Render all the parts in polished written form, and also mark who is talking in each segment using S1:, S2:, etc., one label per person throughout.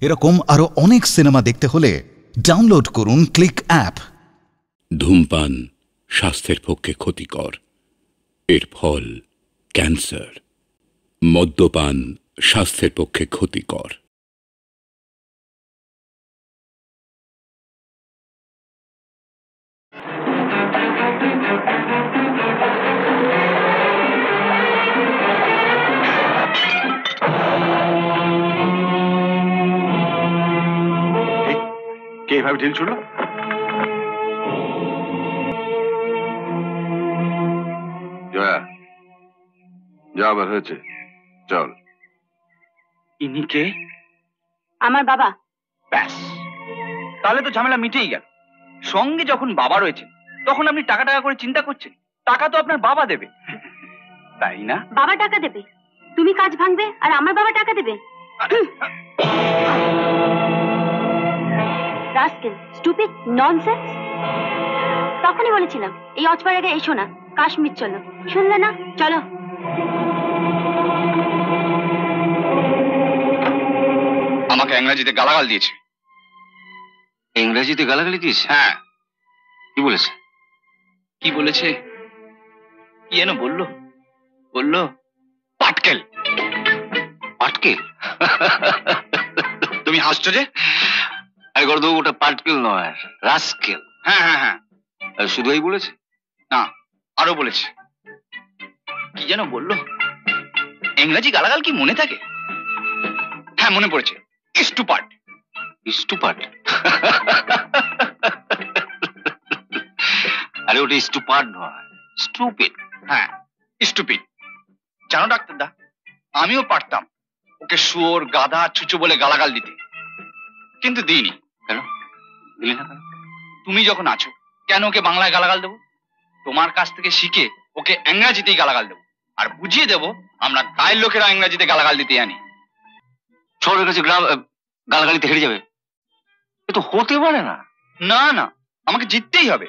S1: এরকম আরো অনেক সিনেমা দেখতে হলে ডাউনলোড করুন ক্লিক অ্যাপ।
S2: ধূমপান স্বাস্থ্যের পক্ষে ক্ষতিকর, এর ফল ক্যান্সার। মদ্যপান স্বাস্থ্যের পক্ষে ক্ষতিকর।
S3: কে এভাবে ঢিল ছুড়ল? জয়া, যা আবার হয়েছে, চল।
S4: ইনি কে?
S5: আমার বাবা।
S4: ব্যাস, তাহলে তো ঝামেলা মিটেই গেল। সঙ্গে যখন বাবা রয়েছে তখন আপনি টাকা টাকা করে চিন্তা করছেন। টাকা তো আপনার বাবা দেবে, তাই না?
S5: বাবা টাকা দেবে? তুমি কাজ ভাঙবে আর আমার বাবা টাকা দেবে? Rascal, stupid, nonsense. তখনই বলেছিলাম এই অজপাড়াকে এসো না, কাশ্মীর চলো। শুনলে না? চলো।
S4: আমাকে ইংরেজিতে গালাগাল দিয়েছে।
S6: ইংরেজিতে গালাগালি দিয়েছে?
S4: হ্যাঁ।
S6: কি বলেছে?
S4: কি বলেছে? কি যেন বললো? বললো পাটকেল।
S6: পাটকেল?
S4: তুমি হাসছো যে?
S6: আরে গর্দব, ওটা পাটকেল নয়, রাস্কেল।
S4: হ্যাঁ হ্যাঁ হ্যাঁ।
S6: শুধু এই বলেছে?
S4: না, আরো বলেছে। কি যেন বললো? ইংরেজি গালাগাল কি মনে থাকে? হ্যাঁ, মনে পড়েছে। স্টুপার্ট।
S6: স্টুপার্ট? আরে ওটা স্টুপার্ট নয়, স্টুপিড।
S4: হ্যাঁ, স্টুপিড। জানো ডাক্তার দা, আমিও পারতাম ওকে শুয়োর, গাধা, ছুঁচো বলে গালাগাল দিতে, কিন্তু দিইনি।
S6: কেন দিলি না? কেন?
S4: তুমি যখন আছো, কেন ওকে বাংলায় গালাগাল দেবো? তোমার কাছ থেকে শিখে ওকে ইংরাজিতেই গালাগাল দেবো, আর বুঝিয়ে দেবো আমরা গায়ের লোকেরা ইংরাজিতে গালাগাল দিতে জানি।
S6: শহরের কাছে গ্রাম গালাগালিতে হেরে যাবে? এ তো হতে পারে না।
S4: না না, আমাকে জিততেই হবে।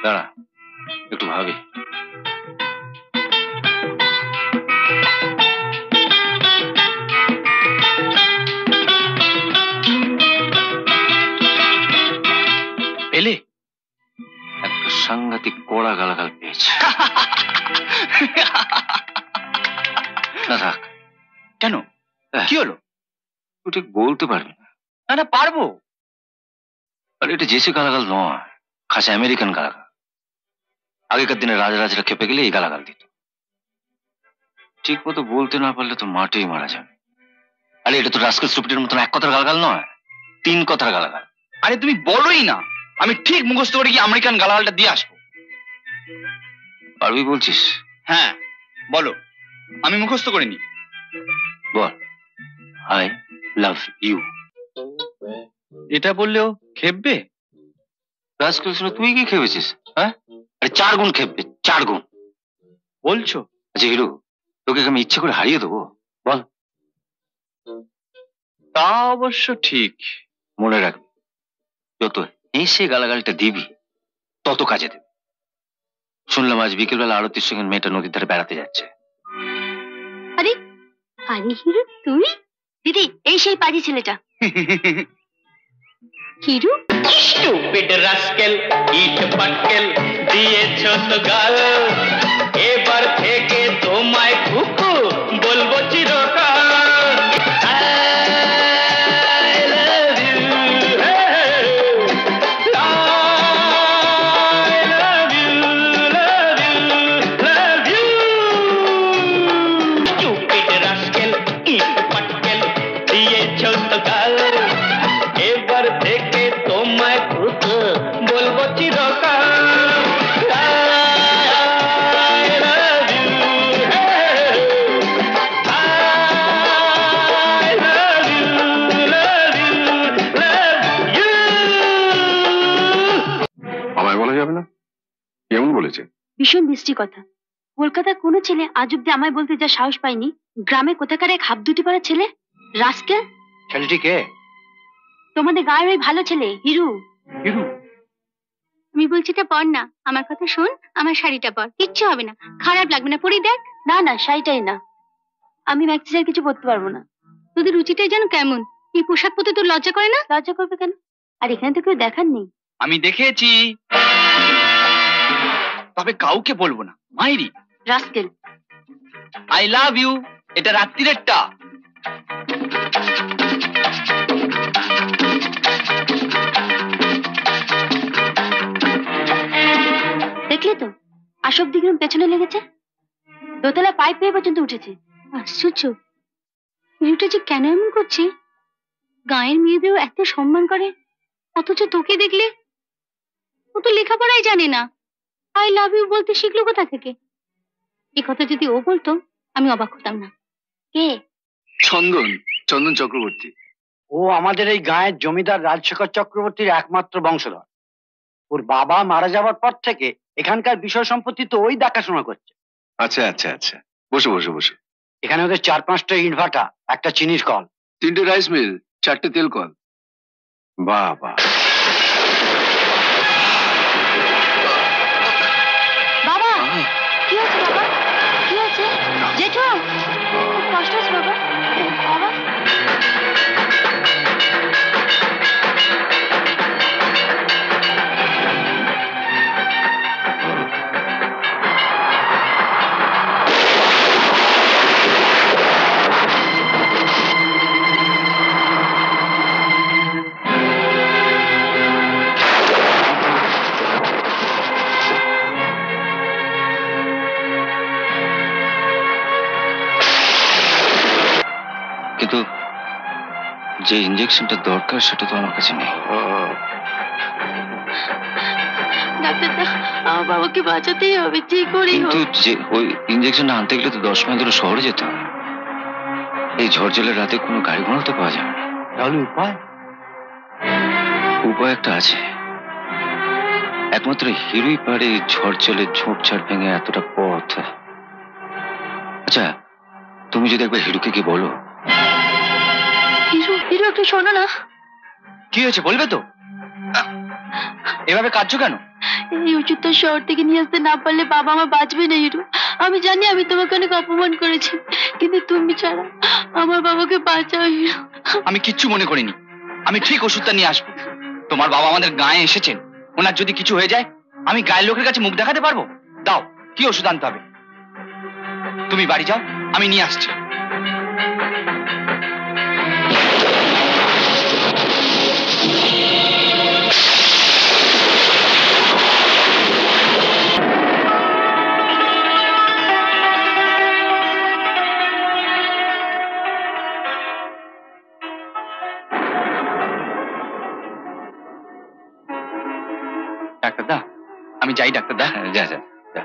S6: দাঁড়া, একটু ভাবি।
S4: পেলে
S6: একটা সাংঘাতিক কড়া গালাগাল পেয়েছে। না থাক।
S4: কেন, কি হলো?
S6: তুই ঠিক বলতে পারবি না?
S4: না না, পারবো।
S6: আর এটা জেসি গালাগাল নয়, খাসা আমেরিকান গালাগাল। আগেকার দিনে রাজরা খেপে গেলে এই গালাগাল দিত। ঠিক মতো বলতে না পারলে তো মাঠেই মারা যাবে। আরে এটা তো রাস্কেল স্টুপিডের মতন এক কথার গালাগাল নয়, 3 কথার গালাগাল।
S4: আরে তুমি বলোই না, আমি ঠিক মুখস্থ করে গিয়ে আমেরিকান গালাগালটা দিয়ে আসবো।
S6: পারবি বলছিস?
S4: হ্যাঁ বলো, আমি মুখস্থ করিনি।
S6: বল, আই লাভ ইউ।
S4: এটা বললেও খেপবে?
S6: রাস্কেল শুনে তুই কি খেপেছিস? হ্যাঁ, আরে 4 গুণ খেপবে, 4 গুণ।
S4: বলছো?
S6: আচ্ছা হিরো, তোকে আমি ইচ্ছে করে হারিয়ে দেবো? বল।
S4: তা অবশ্য ঠিক।
S6: মনে রাখবি, যত হেসে গালাগালটা দিবি তত কাজে দেবে। শুনলাম আজ বিকেলবেলা আরতির সঙ্গে মেয়েটা নদীর ধারে বেড়াতে যাচ্ছে।
S5: আরে আরে হিরু, তুই? দিদি, এই সেই পাজি ছেলেটা। হিরু?
S7: স্টুপিড রাস্কেল, ইট পাটকেল, দিয়েছো তো গাল। এবার থেকে তোমায় কুকু বলবো চিরকাল। I love you, hey. I love you, love you, love you. Stupid rascal, ইট পাটকেল, দিয়েছো তো গাল। এবার থেকে তোমায় কুকু বলবো চিরকাল। I love you, hey. I love you, love you, love you.
S3: আমায় বলা যাবে না? কেমন বলেছে?
S5: ভীষণ মিষ্টি কথা। কলকাতার কোনো ছেলে আজ অব্দি আমায় বলতে যা সাহস পায়নি, গ্রামে কোথাকার এক হাফ দুটি পাড়া ছেলে। রাস্কেল?
S4: ছেলেটি কে?
S5: তোমাদের গায়ের ওই ভালো ছেলে, হিরু।
S4: হিরু?
S5: আমি বলছি এটা পর না, আমার কথা শোন, আমার শাড়িটা পর, কিচ্ছু হবে না, খারাপ লাগবে না, পরি দেখ। না না, শাড়িটাই না, আমি ম্যাক্সিস কিছু পরতে পারবো না। তোদের রুচিটাই যেন কেমন। এই পোশাক পরতে তোর লজ্জা করে না? লজ্জা করবে কেন? আর এখানে তো কেউ দেখার নেই।
S4: আমি দেখেছি, তবে কাউকে বলবো না। মাইরি
S5: রাস্কেল।
S4: I love you. এটা রাত্রিরেরটা।
S5: দেখলে তো আসব দিঘির পেছনে লেগেছে, দোতলা পাইপ পেয়ে পর্যন্ত উঠেছে। আশ্চর্য, মেয়েটা যে কেন এমন করছে? গায়ের মেয়েদেরও এত সম্মান করে, অথচ তোকে দেখলে ও তো লেখাপড়াই জানে না। আই লাভ ইউ বলতে শিখলো কোথা থেকে? এ কথা যদি ও বলতো আমি অবাক হতাম না। কে?
S6: চন্দন, চন্দন চক্রবর্তী।
S8: ও আমাদের এই গায়ের জমিদার রাজশেখর চক্রবর্তীর একমাত্র বংশধর। ওর বাবা মারা যাওয়ার পর থেকে এখানকার বিষয় সম্পত্তি তো ওই দেখাশোনা করছে।
S3: আচ্ছা আচ্ছা আচ্ছা, বসে বসে বসে।
S8: এখানে ওদের 4-5টা ইটভাটা, একটা চিনির কল,
S3: 3টে রাইস মিল, 4টে তেল কল। বাহ বাহ।
S5: বাবা কি হয়েছে? বাবা কি হয়েছে? জেঠু খুব কষ্ট হচ্ছে বাবা। বাবা
S6: কিন্তু যে ইঞ্জেকশনটা দরকার সেটা তো আমার কাছে নেই।
S5: ডাক্তারদা, আমার বাবাকে বাঁচাতেই হবে যে করেই হোক।
S6: কিন্তু যে ওই ইঞ্জেকশনটা আনতে গেলে তো 10 মাইল দূরে শহরে যেতে হবে। এই ঝড়জলের রাতে কোনো গাড়ি ঘোড়া তো পাওয়া যাবে না।
S8: তাহলে উপায়?
S6: উপায় একটা আছে, একমাত্র হিরোই পারে এই ঝড়জলের ঝোপঝাড় ভেঙে এতটা পথ। আচ্ছা, তুমি যদি একবার হিরোকে কি বলো।
S5: হিরো, হিরো একটু শোনো না।
S4: কি হয়েছে বলবে তো? এভাবে কাঁদছো কেন?
S5: এই ওষুধটা শহর থেকে নিয়ে আসতে না পারলে বাবা আমার বাঁচবে না হিরো। আমি জানি আমি তোমাকে অনেক অপমান করেছি, কিন্তু তুমি ছাড়া আমার বাবাকে বাঁচাও হিরো।
S4: আমি কিচ্ছু মনে করিনি। আমি ঠিক ওষুধটা নিয়ে আসবো। তোমার বাবা আমাদের গায়ে এসেছেন, ওনার যদি কিছু হয়ে যায় আমি গায়ের লোকের কাছে মুখ দেখাতে পারবো? দাও, কি ওষুধ আনতে হবে? তুমি বাড়ি যাও, আমি নিয়ে আসছি। ডাক্তারদা, আমি যাই ডাক্তারদা।
S6: যা যা যা।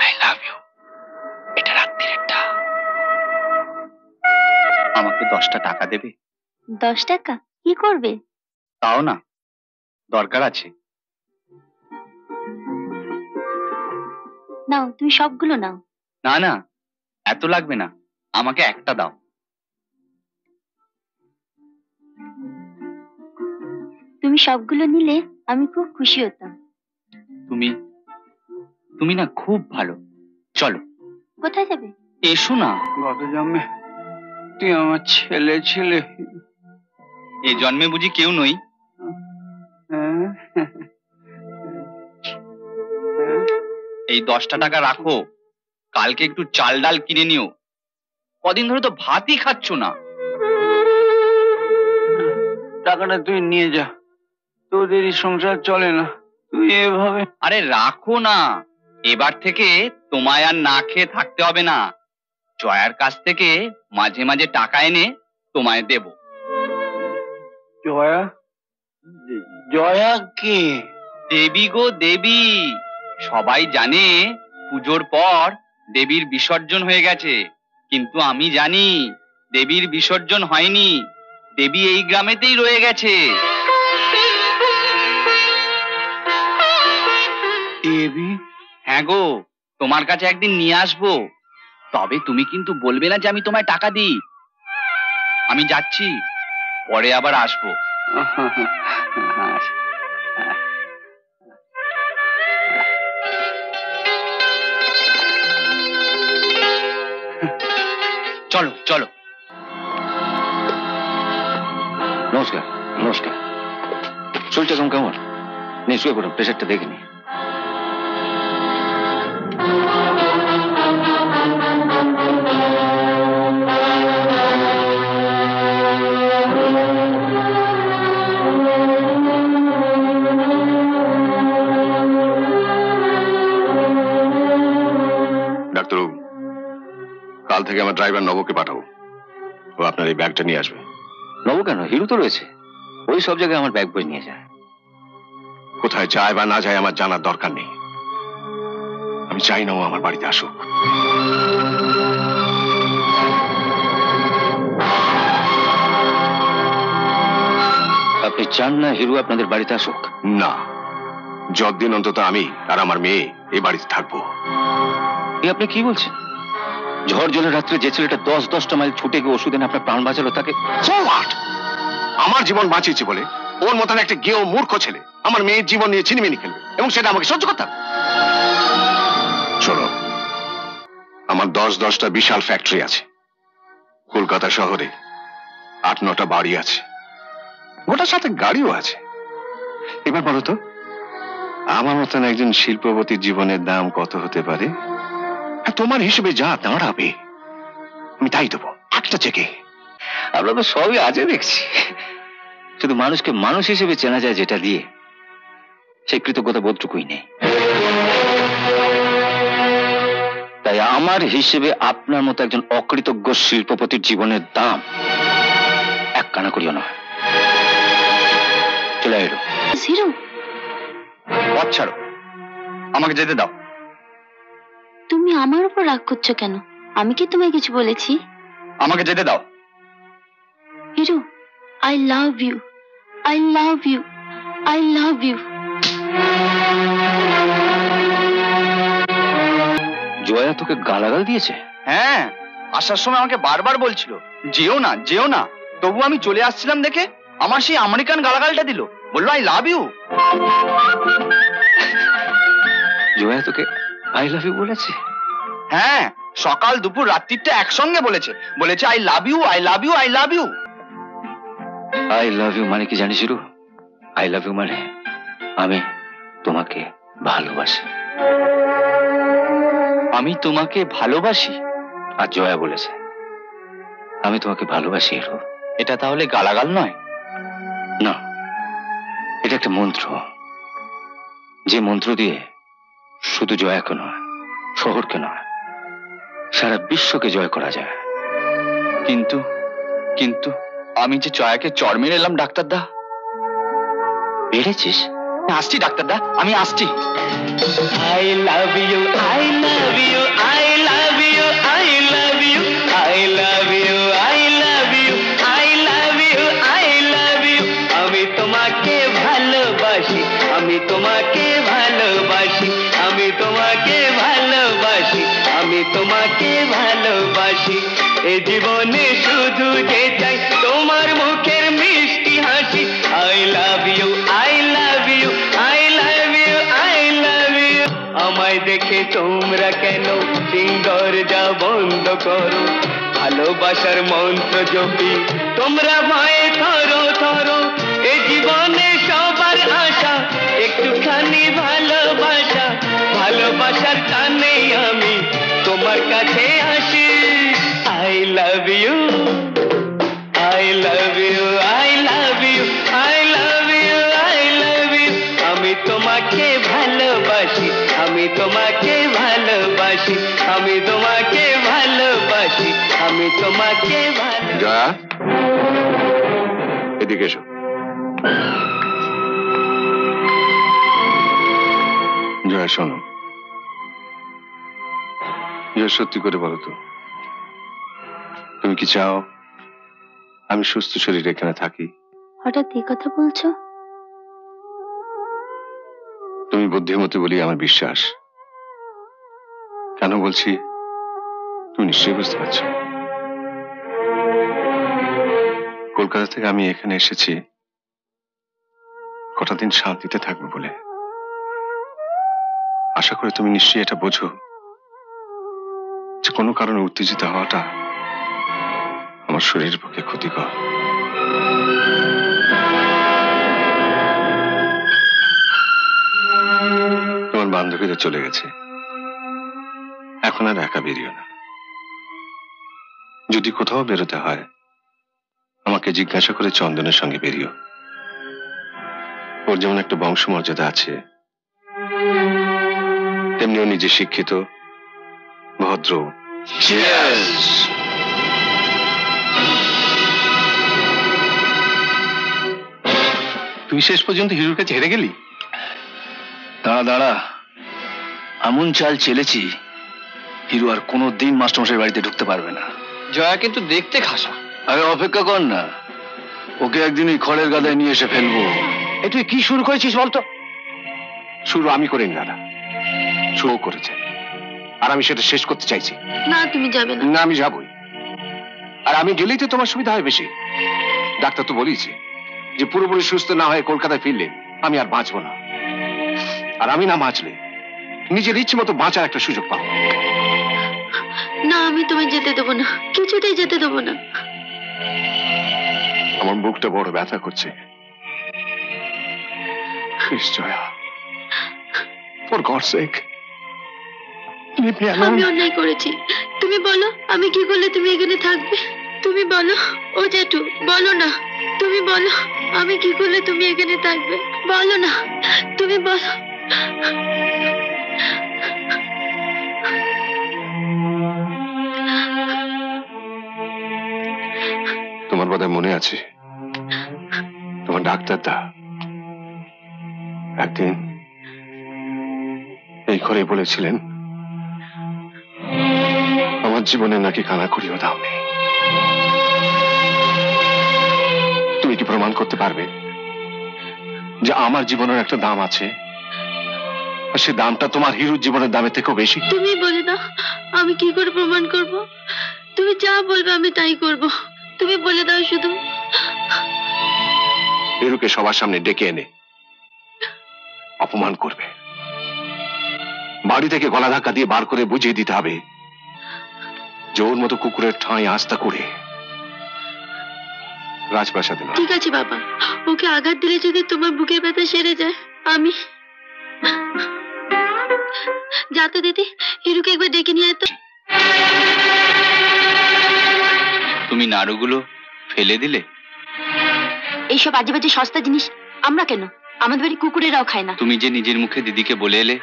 S4: I love you. এটা রাত্রিরেরটা। আমাকে 10টা টাকা দেবে?
S5: 10 টাকা কি করবে?
S4: তাও না, দরকার আছে।
S5: নাও, তুমি সবগুলো নাও।
S4: না না, এত লাগবে না, আমাকে একটা দাও।
S5: তুমি সবগুলো নিলে আমি খুব খুশি হতাম।
S4: তুমি তুমি না খুব ভালো। চলো।
S5: কোথায় যাবে?
S4: এসো না।
S8: গত জন্মে তুই আমার ছেলে ছিলে।
S4: এ জন্মে বুঝি কেউ নই? এই 10টা টাকা রাখো, কালকে একটু চাল ডাল কিনে নিও। কদিন ধরে তো ভাতই খাচ্ছ না।
S8: টাকাটা তুই নিয়ে যা, তোদেরই সংসার চলে না তুই এভাবে।
S4: আরে রাখো না, এবার থেকে তোমায় আর না খেয়ে থাকতে হবে না। জয়ার কাছ থেকে মাঝে মাঝে টাকা এনে তোমায় দেব।
S8: জয়া? জয়া কে?
S4: দেবী গো দেবী। সবাই জানে পুজোর পর দেবীর বিসর্জন হয়ে গেছে, কিন্তু আমি জানি দেবীর বিসর্জন হয়নি, দেবী এই গ্রামেতেই রয়ে গেছে।
S8: দেবী?
S4: হ্যাঁ গো, তোমার কাছে একদিন নিয়ে আসবো। তবে তুমি কিন্তু বলবে না যে আমি তোমায় টাকা দিই। আমি যাচ্ছি, পরে আবার আসবো।
S6: শরীরটা কেমন কেমন নিয়ে শুয়ে পড়ুন, প্রেশারটা দেখিনি।
S9: ডাক্তারবাবু, কাল থেকে আমার ড্রাইভার নবকে পাঠাবো, ও আপনার এই ব্যাগটা নিয়ে আসবে।
S6: নবু কেন, হিরু তো রয়েছে, ওই সব জায়গায় আমার ব্যাগ বই নিয়ে যায়।
S9: কোথায় যায় বা না যায় আমার জানার দরকার নেই, আমি চাই না ও আমার বাড়িতে আসুক।
S6: আপনি চান না হিরু আপনাদের বাড়িতে আসুক?
S9: না, যতদিন অন্তত আমি আর আমার মেয়ে এই বাড়িতে থাকবো।
S6: আপনি কি বলছেন? ঝড় জলের রাত্রে যে ছেলেটা 10-10টা মাইল ছুটে গিয়ে ওষুধ এনে আপনার প্রাণ বাঁচালো, তাকে
S9: আমার জীবন বাঁচিয়েছে বলে ওর মতন একটা গেও মূর্খ ছেলে আমার মেয়ের জীবন নিয়ে ছিনিমিনি খেলবে, এবং সেটা আমাকে সহ্য করতে হবে? শোনো, আমার 10-10টা বিশাল ফ্যাক্টরি আছে, কলকাতা শহরে 8-9টা বাড়ি আছে, ওটার সাথে গাড়িও আছে। এবার বলো তো, আমার মতন একজন শিল্পপতির জীবনের দাম কত হতে পারে? তোমার হিসেবে যা দাঁড়াবে আমি তাই দেবো একটা চেকে।
S6: আমরা তো সবই আছে দেখছি, শুধু মানুষকে মানুষ হিসেবে চেনা যায় যেটা দিয়ে, সেই কৃতজ্ঞতা বোধটুকুই নেই। তাই আমার হিসেবে আপনার মতো একজন অকৃতজ্ঞ শিল্পপতির জীবনের দাম এক কানা করিও না। চলে এলো
S5: হিরু,
S4: পথ ছাড়ো, আমাকে যেতে দাও।
S5: তুমি আমার উপর রাগ করছো কেন? আমি কি তোমায় কিছু বলেছি?
S4: আমাকে যেতে দাও।
S5: Hiru, I love you, I love you, I love you.
S6: Joya তোকে গালাগাল দিয়েছে?
S4: হ্যাঁ, আসার সময় আমাকে বারবার বলছিল যেও না যেও না, তবু আমি চলে আসছিলাম দেখে আমার সেই আমেরিকান গালাগালটা দিল, বললো আই লাভ ইউ।
S6: জয়া তোকে আই লাভ ইউ বলেছে?
S4: হ্যাঁ, সকাল দুপুর রাত্রিটা একসঙ্গে বলেছে, বলেছে I love you, I love you, I love you.
S6: I love you মানে কি জানিস হিরু? আই লাভ ইউ মানে আমি তোমাকে ভালোবাসি।
S4: আমি তোমাকে ভালোবাসি?
S6: আর জয়া বলেছে আমি তোমাকে ভালোবাসি হিরু।
S4: এটা তাহলে গালাগাল নয়?
S6: না, এটা একটা মন্ত্র, যে মন্ত্র দিয়ে শুধু জয়াকে নয়, শহরকে নয়, সারা বিশ্বকে জয় করা যায়।
S4: কিন্তু কিন্তু আমি যে জয়াকে চড় মেরে এলাম ডাক্তারদা।
S6: বেড়েছিস?
S4: আসছি ডাক্তারদা, আমি আসছি।
S7: I love you, I love you, I love you, I love you, I love you, I love you, I love you, I love you. আমি তোমাকে ভালোবাসি, আমি তোমাকে ভালোবাসি, আমি তোমাকে ভালোবাসি, আমি তোমাকে ভালোবাসি। এ জীবনে শুধু যে চাই তোমার মুখের মিষ্টি হাসি। I love you, I love you, I love you, I love you. আমায় দেখে তোমরা কেন সিং দরজা বন্ধ করো? ভালোবাসার মন্ত্র জপি তোমরা ভয়ে থরো থরো। এ জীবনে সবার আশা একটুখানি ভালোবাসা, ভালোবাসার টানে আমি তোমার কাছে আসি। I love you, I love you, I love you, I love you, I love you. আমি তোমাকে ভালোবাসি, আমি তোমাকে ভালোবাসি, আমি তোমাকে ভালোবাসি, আমি তোমাকে ভালোবাসি।
S9: জয়া, এদিকে এসো। জয়া শোনো, জয়া সত্যি করে বলো তো, তুমি কি চাও আমি সুস্থ শরীরে এখানে থাকি?
S5: হঠাৎ এই কথা বলছো?
S9: তুমি বুদ্ধিমতী বলি আমার বিশ্বাস। কেন বলছি তুমি নিশ্চয়ই বুঝতে পারছো। কলকাতা থেকে আমি এখানে এসেছি কটা দিন শান্তিতে থাকবো বলে। আশা করি তুমি নিশ্চয়ই এটা বোঝো যে কোনো কারণে উত্তেজিত হওয়াটা আমার শরীরের পক্ষে ক্ষতিকর। বান্ধবীরা চলে গেছে, এখন আর একা বেরিও না। যদি কোথাও বেরোতে হয় আমাকে জিজ্ঞাসা করে চন্দনের সঙ্গে বেরিও। ওর যেমন একটা বংশমর্যাদা আছে, তেমনি ও নিজে শিক্ষিত, ভদ্র।
S6: তুই শেষ পর্যন্ত হিরোর কাছে হেরে গেলি? দাঁড়া দাঁড়া, এমন চাল চেলেছি হিরো আর কোনোদিন মাস্টারমশাই বাড়িতে ঢুকতে পারবে না।
S4: জয়া কিন্তু দেখতে খাসা।
S6: আরে অপেক্ষা কর না, ওকে একদিন এই খড়ের গাদায় নিয়ে এসে ফেলবো।
S8: তুই কি শুরু করেছিস বলতো?
S9: শুরু আমি করিনি দাদা, শুরু করেছে, আর আমি সেটা শেষ করতে চাইছি।
S5: না তুমি যাবে না।
S9: না আমি যাবই, আর আমি গেলেই তো তোমার সুবিধা হয় বেশি। ডাক্তার তো বলেছে যে পুরোপুরি সুস্থ না হয়ে কলকাতায় ফিরলে আমি আর বাঁচবো না, আর আমি না বাঁচলে নিজের ইচ্ছে মতো বাঁচার একটা সুযোগ পাবো
S5: না, আমি তোমায় যেতে দেবো না, কিছুতেই যেতে দেবো না।
S9: আমার বুকটা বড় ব্যথা করছে। Joya, for God's sake leave me alone.
S5: আমি অন্যায় করেছি, তুমি বলো আমি কি করলে তুমি এখানে থাকবে? তুমি বলো। ও জেঠু বলো না, তুমি বলো আমি কি করলে তুমি এখানে থাকবে? বলো না, তুমি বলো।
S9: তোমার বোধহয় মনে আছে তোমার ডাক্তারদা একদিন এই ঘরে বলেছিলেন আমার জীবনে নাকি কানাকড়িও দাম নেই। তুমি কি প্রমাণ করতে পারবে যে আমার জীবনের একটা দাম আছে, আর সে দামটা তোমার হিরোর জীবনের দামের থেকেও বেশি?
S5: তুমি বলে দাও, আমি কি করে প্রমাণ করব? তুমি যা বলবে আমি তাই করব, তুমি বলে দাও শুধু।
S9: হিরোকে সবার সামনে ডেকে এনে অপমান করবে, বাড়ি থেকে গলা ধাক্কা দিয়ে বার করে বুঝিয়ে দিতে হবে যে ওর মতো কুকুরের ঠাঁই আস্থা করে রাজপ্রাসাদে নয়।
S5: ঠিক আছে বাবা, ওকে আঘাত দিলে যদি তোমার বুকের ব্যথা সেরে যায়, আমি যা তো দিদি, হিরুকে একবার ডেকে নিয়ে আয় তো।
S4: তুমি নাড়ুগুলো ফেলে দিলে?
S5: এইসব আজে বাজে সস্তা জিনিস আমরা কেন, আমাদের বাড়ি কুকুরেরাও খায় না।
S4: তুমি যে নিজের মুখে দিদিকে বলে এলে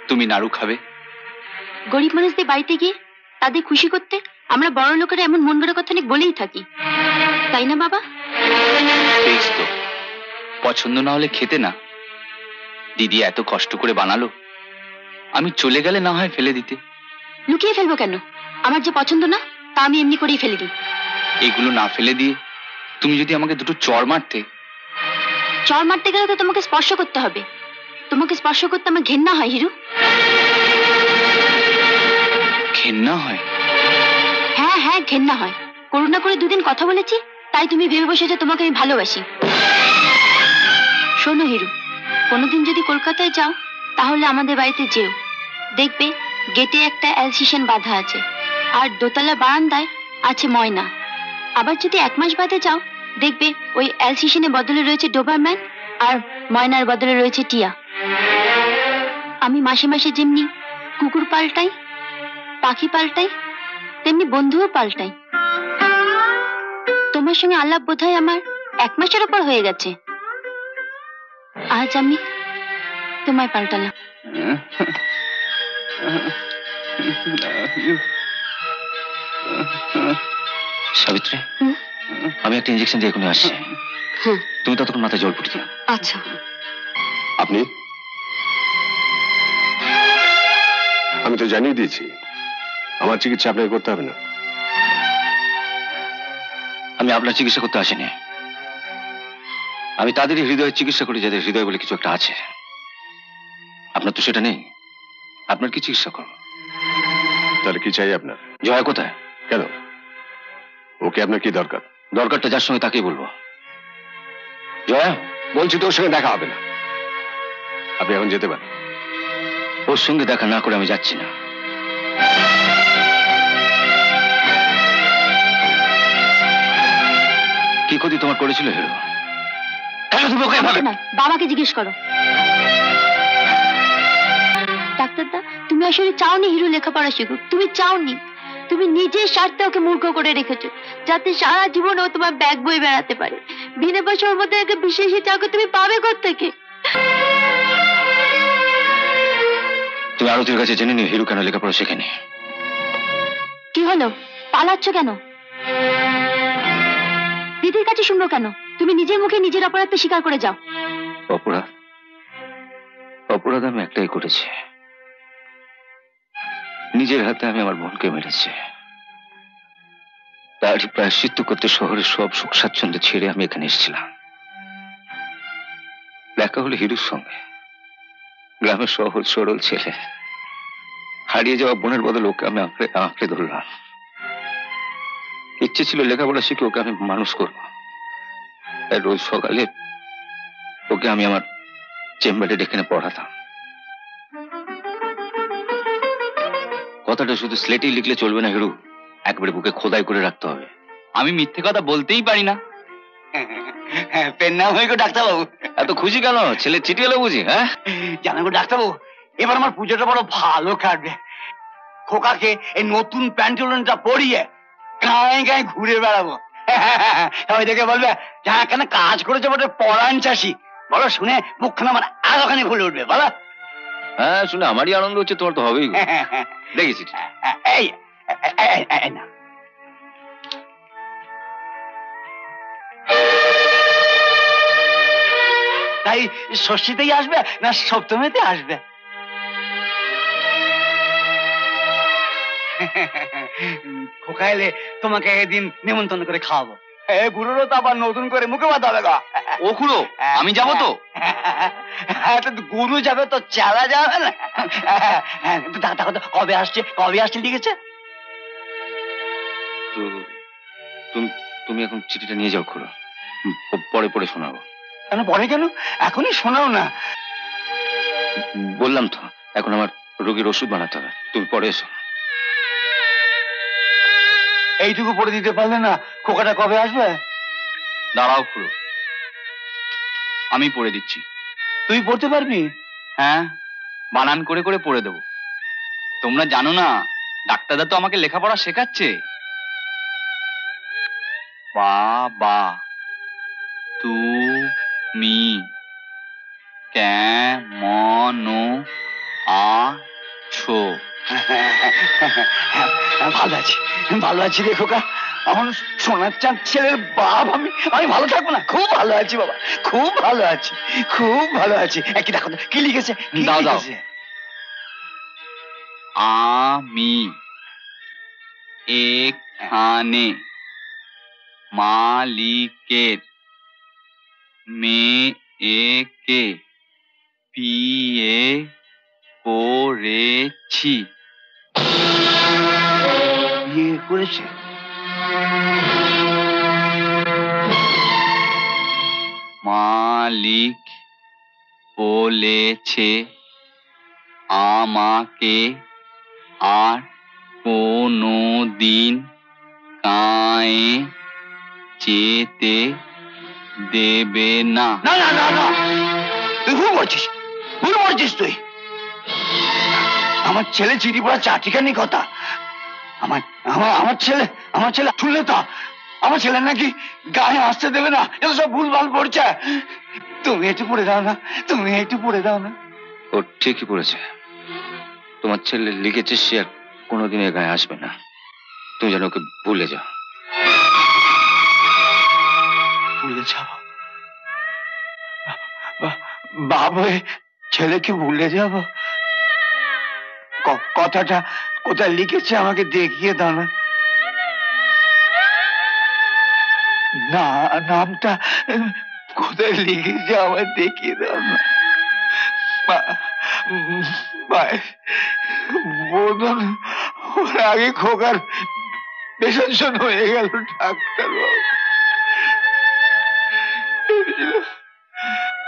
S4: তুমি নাড়ু খাবে,
S5: গরিব মানুষদের বাড়িতে গিয়ে তাদের খুশি করতে আমরা বড় লোকেরা এমন মন গড়া কথা অনেক বলেই থাকি, তাই না বাবা?
S4: বেশ তো, পছন্দ না হলে খেতে না। দিদি এত কষ্ট করে বানালো, আমি চলে গেলে না হয় ফেলে দিতে।
S5: লুকিয়ে ফেলবো কেন? আমার যে পছন্দ না তা আমি এমনি করেই ফেলে দিই।
S4: এগুলো না ফেলে দিয়ে তুমি যদি আমাকে দুটো চড় মারতে।
S5: চড় মারতে গেলে তো তোমাকে স্পর্শ করতে হবে, তোমাকে স্পর্শ করতে আমার ঘেন্না হয় হিরু।
S4: ঘেন্না হয়?
S5: হ্যাঁ হ্যাঁ ঘেন্না হয়। করুণা করে দুদিন কথা বলেছি তাই তুমি ভেবে বসেছো তোমাকে আমি ভালোবাসি। শোনো হিরু, কোনোদিন যদি কলকাতায় যাও তাহলে আমাদের বাড়িতে যেও, দেখবে গেটে একটা অ্যালসিশন বাঁধা আছে, আর দোতলা বারান্দায় আছে ময়না। আবার যদি 1 মাস বাদে যাও দেখবে ওই অ্যালসিশনের বদলে রয়েছে ডোবারম্যান, আর ময়নার বদলে রয়েছে টিয়া। আমি মাসে মাসে যেমনি কুকুর পাল্টাই, পাখি পাল্টাই, তেমনি বন্ধুও পাল্টাই। তোমার সঙ্গে আলাপ বোধহয় আমার 1 মাসের উপর হয়ে গেছে, আজ আমি তোমায় পাল্টালাম।
S6: সাবিত্রী, আমি একটা ইঞ্জেকশন দিয়ে এখনই আসছি, তুমি ততক্ষণ মাথায় জল ফুটে দিও।
S5: আচ্ছা।
S9: আপনি? আমি তো জানিয়ে দিয়েছি আমার চিকিৎসা আপনাকে করতে হবে না।
S6: আমি আপনার চিকিৎসা করতে আসিনি, আমি তাদেরই হৃদয়ের চিকিৎসা করি যাদের হৃদয় বলে কিছু একটা আছে। আপনার তো সেটা নেই, আপনার কি চিকিৎসা করবো?
S9: তাহলে কি চাই আপনার?
S6: জয়া কোথায়?
S9: কেন, ওকে আপনার কি দরকার?
S6: দরকারটা যার সঙ্গে তাকেই বলবো। জয়া?
S9: বলছি তো ওর সঙ্গে দেখা হবে না, আপনি এখন যেতে পারেন।
S6: ওর সঙ্গে দেখা না করে আমি যাচ্ছি না। কি ক্ষতি তোমার করেছিল হিরো?
S5: বাবাকে জিজ্ঞেস করো। ডাক্তারদা, তুমি আসলে চাওনি হিরো লেখাপড়া শিখুক, তুমি চাওনি, তুমি নিজের স্বার্থে ওকে মূর্খ করে রেখেছো, যাতে সারা জীবন ও তোমার ব্যাগ বয়ে বেড়াতে পারে। বিনা পয়সার মধ্যে একটা বিশেষ চাকরি তুমি পাবে কোত্থেকে?
S6: তুমি আরতির কাছে জেনে নিও হিরো কেন লেখাপড়া শেখেনি।
S5: কি হলো, পালাচ্ছ কেন? দিদির কাছে শুনবো কেন? তুমি নিজের মুখে নিজের অপরাধটা স্বীকার করে যাও।
S6: অপরাধ? অপরাধ আমি একটাই করেছি, নিজের হাতে আমি আমার বোনকে মেরেছি। তার প্রায়শ্চিত্ত করতে শহরের সব সুখ স্বাচ্ছন্দ্য ছেড়ে আমি এখানে এসেছিলাম। দেখা হলো হিরুর সঙ্গে, গ্রামের সহজ সরল ছেলে, হারিয়ে যাওয়া বোনের বদলে ওকে আমি আঁকড়ে আঁকড়ে ধরলাম। ইচ্ছে ছিল লেখাপড়া শিখে ওকে আমি মানুষ করব। তাই রোজ সকালে ওকে আমি আমার চেম্বারে ডেকে পড়াতাম। কথাটা শুধু স্লেটেই লিখলে চলবে না হিরু, একবারে বুকে খোদাই করে রাখতে হবে।
S4: আমি মিথ্যে কথা বলতেই পারি না।
S8: পেন নাম হয়ে গো ডাক্তারবাবু।
S6: এত খুশি কেন? ছেলে চিঠি এলো বুঝি? হ্যাঁ
S8: জানো গো ডাক্তারবাবু, এবার আমার পুজোটা বড় ভালো কাটবে। খোকাকে এই নতুন প্যান্টুলনটা পরিয়ে গায়ে গায়ে ঘুরে বেড়াবো। সবাই দেখে বলবে যারা কেন কাজ করেছে বটে পরাণ চাষি। বলো শুনে মুখখানা আমার আলোখানে ভুলে উঠবে। বলো।
S6: হ্যাঁ, শুনে আমারই আনন্দ হচ্ছে, তোমার তো হবেই। দেখেছি
S8: এই না, তাই ষষ্ঠীতেই আসবে না সপ্তমীতে আসবে? খোকা এলে তোমাকে এদিন নেমন্তন্ন করে খাওয়াবো। বুড়োরও তো আবার নতুন করে মুখে বাঁধা হবে গা।
S4: ও খুড়ো, আমি যাবো তো?
S8: গুরু যাবে তো চালা যাবে না। কবে আসছে, কবে আসছে লিখেছে?
S6: তুমি এখন চিঠিটা নিয়ে যাও খুড়ো, পরে পরে শোনাবো।
S8: কেন পরে, কেন এখনই শোনাও না?
S6: বললাম তো এখন আমার রোগীর ওষুধ বানাতে হবে, তুমি পরে এসো।
S8: এইটুকু পড়ে দিতে পারলে না খোকাটা কবে আসবে?
S4: দাঁড়াও খুড়ো, আমি পড়ে দিচ্ছি।
S8: তুই পড়তে পারবি?
S4: হ্যাঁ, বানান করে করে পড়ে দেবো। তোমরা জানো না, ডাক্তারদা তো আমাকে লেখাপড়া শেখাচ্ছে। বাবা তুমি কেমন আছো?
S8: ভালো আছি, ভালো আছি রে খোকা। আমার সোনার চাঁদ ছেলের বাপ আমি ভালো থাকবো না? খুব ভালো আছি বাবা, খুব ভালো আছি, খুব ভালো আছি। কি দেখো কি লিখেছে?
S4: দাও দাও। আমি এখানে মালিকের মেয়েকে বিয়ে করেছি।
S8: বিয়ে করেছে?
S4: মালিক বলেছে আমাকে আর কোনোদিন গায়ে যেতে দেবে না।
S8: না না না না, তুই ভুল করছিস, ভুল করছিস তুই। আমার ছেলে চিঠি পড়া চাটিখানি কথা। আমার ছেলে শুনলে তো আমার ছেলে নাকি গায়ে আসতে দেবে না, এটা সব ভুলভাল পড়ছে। তুমি একটু পড়ে দাও না, তুমি একটু পড়ে দাও না।
S6: ও ঠিকই পড়েছে, তোমার ছেলে লিখেছে সে আর কোনোদিন এ গায়ে আসবে না। তুমি যেন ওকে ভুলে যাও।
S8: ভুলে যাব? বাবা, ছেলেকে ভুলে যাব? কথাটা কোথায় লিখেছে আমাকে দেখিয়ে দাও না। না, নামটা কোথায় লিখেছে আমায় দেখিয়ে দাও না। বোধন ওর আগে খোকার বেসন হয়ে গেল ডাক্তার বাবু।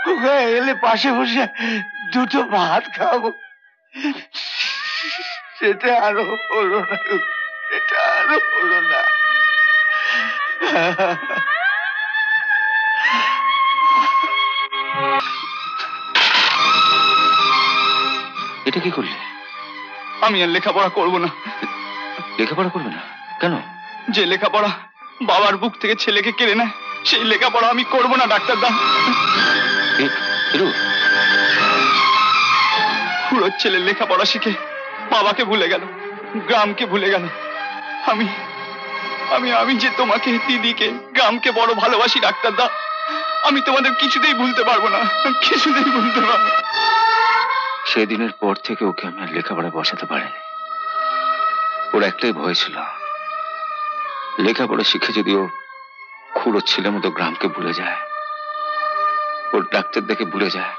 S8: খোকা এলে পাশে বসে দুটো ভাত খাবো, সেটা আরো হলো না, সেটা আরো হলো না।
S6: এটা কি করলে?
S4: আমি আর লেখাপড়া করব না।
S6: লেখাপড়া করবে না কেন?
S4: যে লেখাপড়া বাবার বুক থেকে ছেলেকে কেড়ে নেয়, সেই লেখাপড়া আমি করব না ডাক্তারদা। খুড়োর ছেলে লেখাপড়া শিখে বাবাকে ভুলে গেল, গ্রামকে ভুলে গেল। আমি আমি আমি যে তোমাকে, দিদিকে, গ্রামকে বড় ভালোবাসি ডাক্তারদা, আমি তোমাদের কিছুতেই ভুলতে পারবো না, কিছুতেই ভুলতে পারবো না।
S6: সেদিনের পর থেকে ওকে আমি আর লেখাপড়া বসাতে পারিনি। ওর একটাই ভয় ছিল, লেখাপড়া শিখে যদি ও খুড়োর ছেলের মতো গ্রামকে ভুলে যায়, ওর ডাক্তার দেখে ভুলে যায়।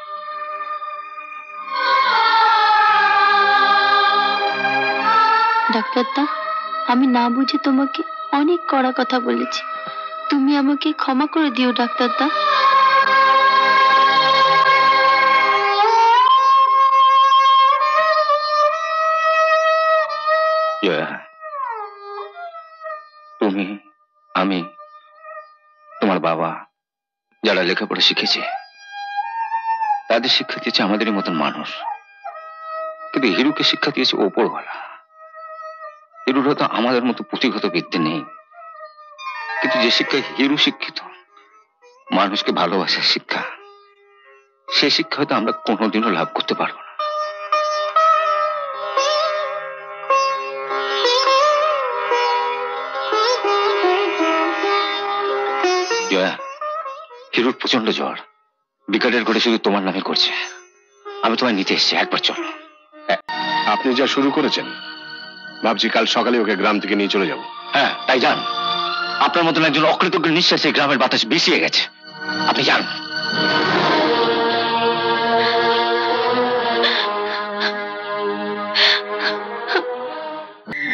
S5: ডাক্তারদা, আমি না বুঝে তোমাকে অনেক কড়া কথা বলেছি, তুমি আমাকে ক্ষমা করে দিও ডাক্তারদা।
S6: তুমি, আমি, তোমার বাবা যারা লেখাপড়া শিখেছে তাদের শিক্ষা দিয়েছে আমাদেরই মতন মানুষ, কিন্তু হিরুকে শিক্ষা দিয়েছে ওপরওয়ালা। হিরুর হয়তো আমাদের মতো পুঁথিগত বিদ্যে নেই, কিন্তু যে শিক্ষায় হিরু শিক্ষিত, মানুষকে ভালোবাসার শিক্ষা, সে শিক্ষা হয়তো আমরা কোনোদিনও লাভ করতে পারবো না। জয়া, হিরুর প্রচন্ড জ্বর, বিকালের করে শুধু তোমার নামে করছে। আমি তোমায় নিতে এসেছি, একবার চলো।
S9: আপনি যা শুরু করেছেন, ভাবছি কাল সকালে ওকে গ্রাম থেকে নিয়ে চলে যাব।
S6: হ্যাঁ, তাই যান। আপনার মতন একজন অকৃতজ্ঞ নিঃশ্বাসে গ্রামের বাতাস বিষিয়ে গেছে, আপনি যান।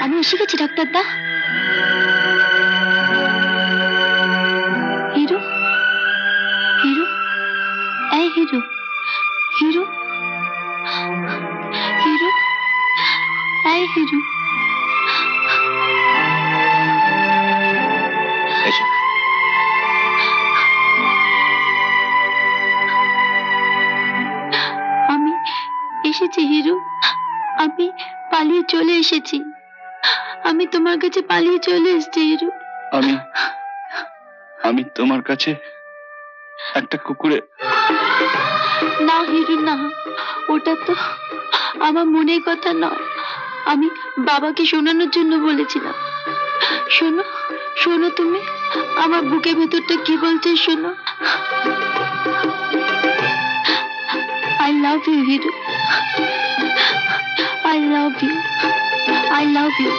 S5: আমি এসে গেছি ডাক্তারদা। হিরু, হিরু, এই হিরু, হিরু, হিরু, এই হিরু।
S6: এসো।
S5: আমি এসেছি হিরু, আমি পালিয়ে চলে এসেছি, আমি তোমার কাছে পালিয়ে চলে এসেছি হিরু।
S4: আমি তোমার কাছে একটা কুকুরে।
S5: না হিরু না, ওটা তো আমার মনের কথা নয়, আমি বাবাকে শোনানোর জন্য বলেছিলাম। শোনো, শোনো, তুমি আমার বুকের ভেতরটা কি বলছে শোনো। I love you Hiru, I love you, I love you.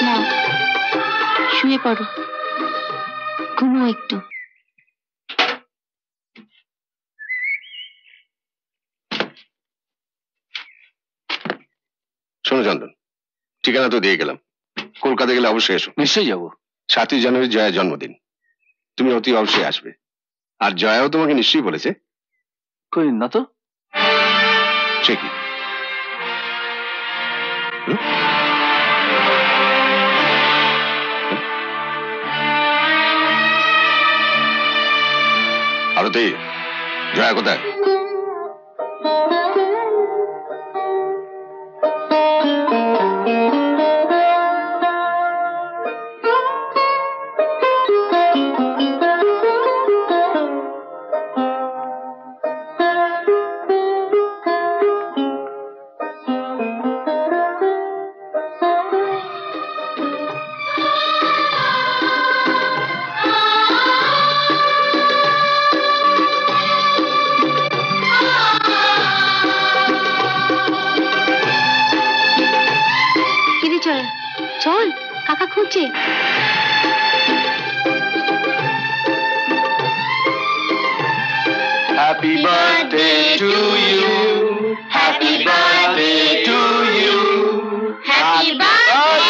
S5: নাও, শুয়ে পড়ো, ঘুমো একটু।
S9: শোনো চন্দন, ঠিকানা তো দিয়ে গেলাম, কলকাতা গেলে অবশ্যই এসো।
S6: নিশ্চয়ই যাবো।
S9: 7ই জানুয়ারি জয়ার জন্মদিন, তুমি অতি অবশ্যই আসবে। আর জয়াও তোমাকে নিশ্চয়ই বলেছে।
S6: কই না তো।
S9: সে কি? আরতি, জয়া কোথায়?
S5: চল, কাকা খুঁজছে।
S7: Happy birthday to you. Happy birthday to you. Happy birthday.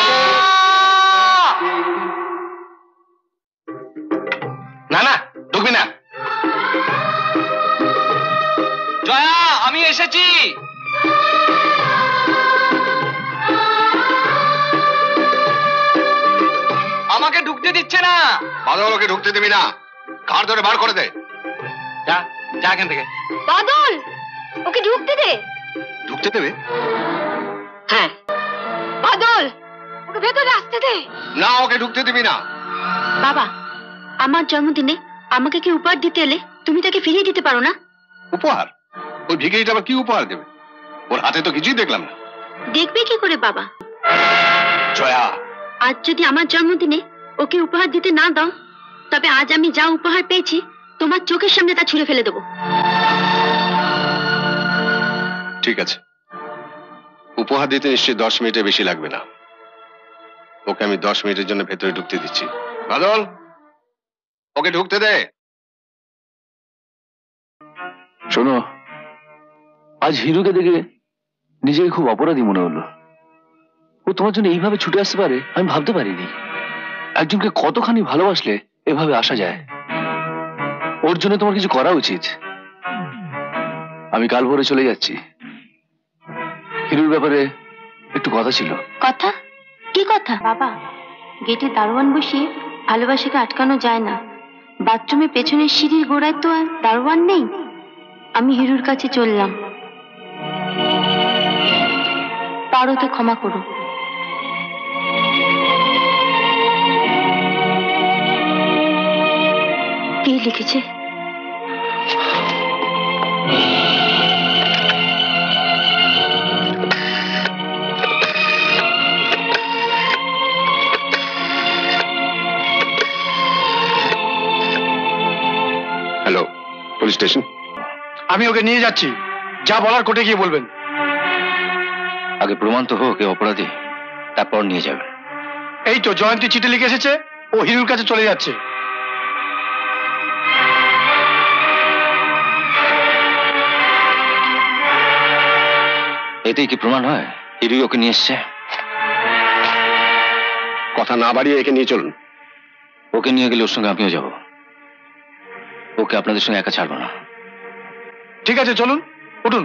S6: না না, ঢুকবি না।
S4: জয়া, আমি এসেছি। আমাকে ঢুকতে দিচ্ছে না।
S9: ভালো লোকে ঢুকতে দিবি না, কার ধরে বার করে দে।
S6: যা,
S3: যা এখান থেকে।
S5: বাদল, ওকে ঢুকতে দে।
S9: ঢুকতে দেবে?
S5: হ্যাঁ বাদল, ওকে ভেতরে আসতে দে।
S9: না, ওকে ঢুকতে দিবি না।
S5: বাবা, আমার জন্মদিনে আমাকে কি উপহার দিতে এলে তুমি তাকে ফিরিয়ে দিতে পারো না?
S9: উপহার? ওই ভিখারিটা আবার কি উপহার দেবে? ওর হাতে তো কিছুই দেখলাম না।
S5: দেখবে কি করে বাবা?
S9: জয়া,
S5: আজ যদি আমার জন্মদিনে ওকে উপহার দিতে না দাও, তবে আজ আমি যা উপহার পেয়েছি তোমার চোখের সামনে তা ছুঁড়ে ফেলে দেবো।
S9: ঠিক আছে, উপহার দিতে নিশ্চয়ই 10 মিনিটের বেশি লাগবে না। ওকে আমি 10 মিনিটের জন্য ভেতরে ঢুকতে দিচ্ছি। বাদল, ওকে ঢুকতে দে।
S6: শোনো, আজ হিরুকে দেখে নিজেকে খুব অপরাধী মনে হলো। ও তোমার জন্য এইভাবে ছুটে আসতে পারে আমি ভাবতে পারিনি। একজনকে কতখানি ভালোবাসলে এভাবে আসা যায়। ওর জন্য তোমার কিছু করা উচিত। আমি কাল ভোরে চলে যাচ্ছি। হিরুর ব্যাপারে একটু কথা ছিল।
S5: কথা? কি কথা? বাবা, গেটে দারোয়ান বসিয়ে ভালোবাসাকে আটকানো যায় না। বাথরুমের পেছনের সিঁড়ির গোড়ায় তো আর দারোয়ান নেই। আমি হিরুর কাছে চললাম। পারো তো ক্ষমা করো। কে লিখেছে?
S9: Hello, police station.
S8: আমি ওকে নিয়ে যাচ্ছি, যা বলার কোর্টে গিয়ে বলবেন।
S6: আগে প্রমাণ তো হোক এ অপরাধী, তারপর নিয়ে যাবেন।
S8: এই তো জয়ন্তী চিঠি লিখে এসেছে, ও হিরুর কাছে চলে যাচ্ছে।
S6: এতেই কি প্রমাণ হয় হিরুই ওকে নিয়ে এসছে?
S9: কথা না বাড়িয়ে একে নিয়ে চলুন।
S6: ওকে নিয়ে গেলে ওর সঙ্গে আমিও যাব। ওকে আপনাদের সঙ্গে একা ছাড়বো না।
S8: ঠিক আছে, চলুন, উঠুন।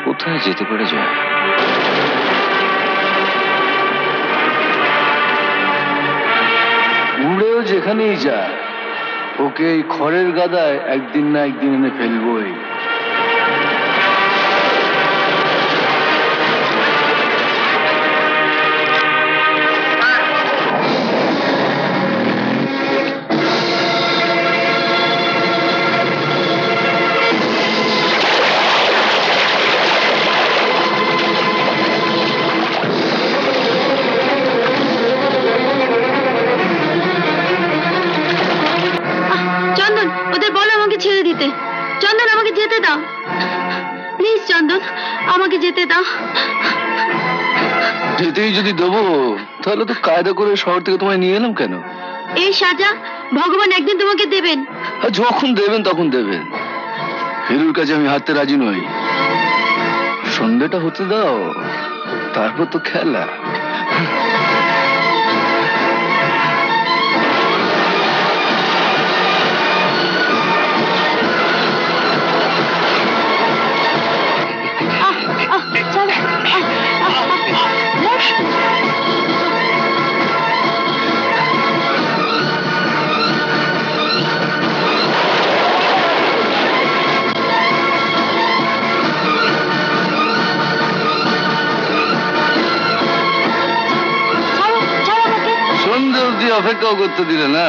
S6: কোথায় যেতে পারে জয়? উড়েও যেখানেই যায়, ওকে এই খড়ের গাদায় একদিন না একদিন এনে ফেলবই।
S5: চন্দন, ওদের বলো আমাকে ছেড়ে দিতে। চন্দন, আমাকে যেতে দাও প্লিজ। চন্দন, আমাকে যেতে দাও।
S6: যেতেই যদি দেবো, তাহলে তো কায়দা করে শহর থেকে তোমায় নিয়ে এলাম কেন?
S5: এই সাজা ভগবান একদিন তোমাকে দেবেন।
S6: আর যখন দেবেন তখন দেবেন। হিরুর কাছে আমি হারতে রাজি নই। সন্ধ্যেটা হতে দাও, তারপর তো খেলা। সন্ধ্যে অব্দি অপেক্ষাও করতে দিলে না।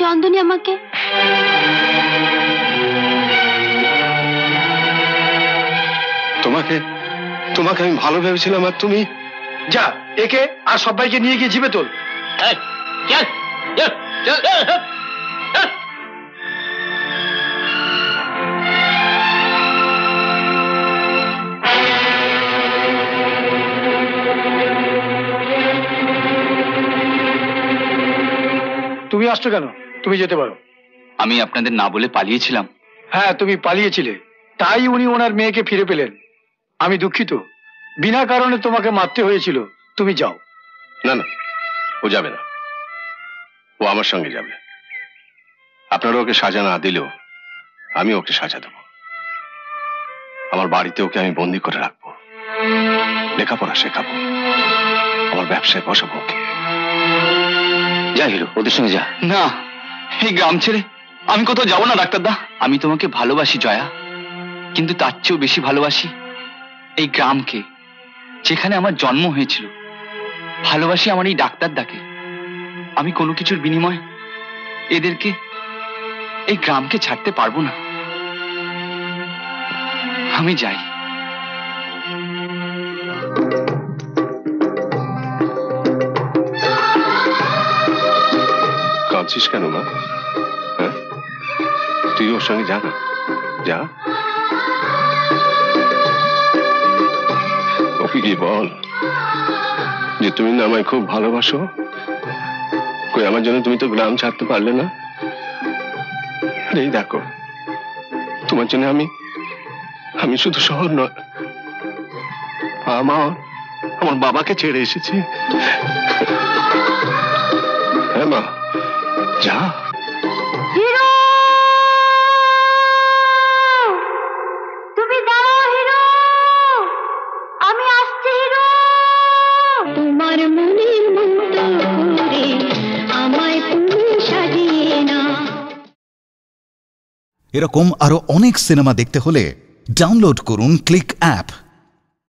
S5: চন্দনী আমাকে
S9: তোমাকে তোমাকে আমি ভালো ভেবেছিলাম, আর তুমি
S10: যা একে আর সবাইকে নিয়ে গিয়ে জিবে তোল। তুমি আসছো কেন? তুমি যেতে পারো।
S4: আমি আপনাদের না বলে পালিয়েছিলাম।
S10: হ্যাঁ, তুমি পালিয়েছিলে, তাই উনি ওনার মেয়েকে ফিরে পেলেন। আমি দুঃখিত, বিনা কারণে তোমাকে মারতে হয়েছিল। তুমি যাও।
S9: না না, ও যাবে না, ও আমার সঙ্গে যাবে। আপনারা ওকে সাজা না দিলেও আমি ওকে সাজা দেব। আমার বাড়িতে ওকে আমি বন্দি করে রাখবো, লেখাপড়া শেখাবো, আমার ব্যবসায় বসাবো ওকে।
S6: যা হিরো, ওদের সঙ্গে যা।
S4: না, এই গ্রাম ছেড়ে আমি কোথাও যাবো না ডাক্তারদা। আমি তোমাকে ভালোবাসি জয়া, কিন্তু তার চেয়েও বেশি ভালোবাসি এই গ্রামকে, যেখানে আমার জন্ম হয়েছিল। ভালোবাসি আমার এই ডাক্তারদাকে। আমি কোনো কিছুর বিনিময়ে এদেরকে, এই গ্রামকে ছাড়তে পারবো না। আমি যাই।
S9: কাঁদছিস কেন মা? হ্যাঁ, তুই ওর সঙ্গে যা না, যা। ওকে কি বল যে তুমি না আমায় খুব ভালোবাসো। কই, আমার জন্য তুমি তো গ্রাম ছাড়তে পারলে না। আরে এই দেখো, তোমার জন্য আমি শুধু শহর নয়, আমার বাবাকে ছেড়ে এসেছি। হ্যাঁ মা, যা।
S5: হিরো, তুমি দাঁড়াও হিরো, আমি আসছি হিরো। তোমার মনের মতো করে আমায় তুমি সাজিয়ে না।
S1: এরকম আরো অনেক সিনেমা দেখতে হলে ডাউনলোড করুন ক্লিক অ্যাপ।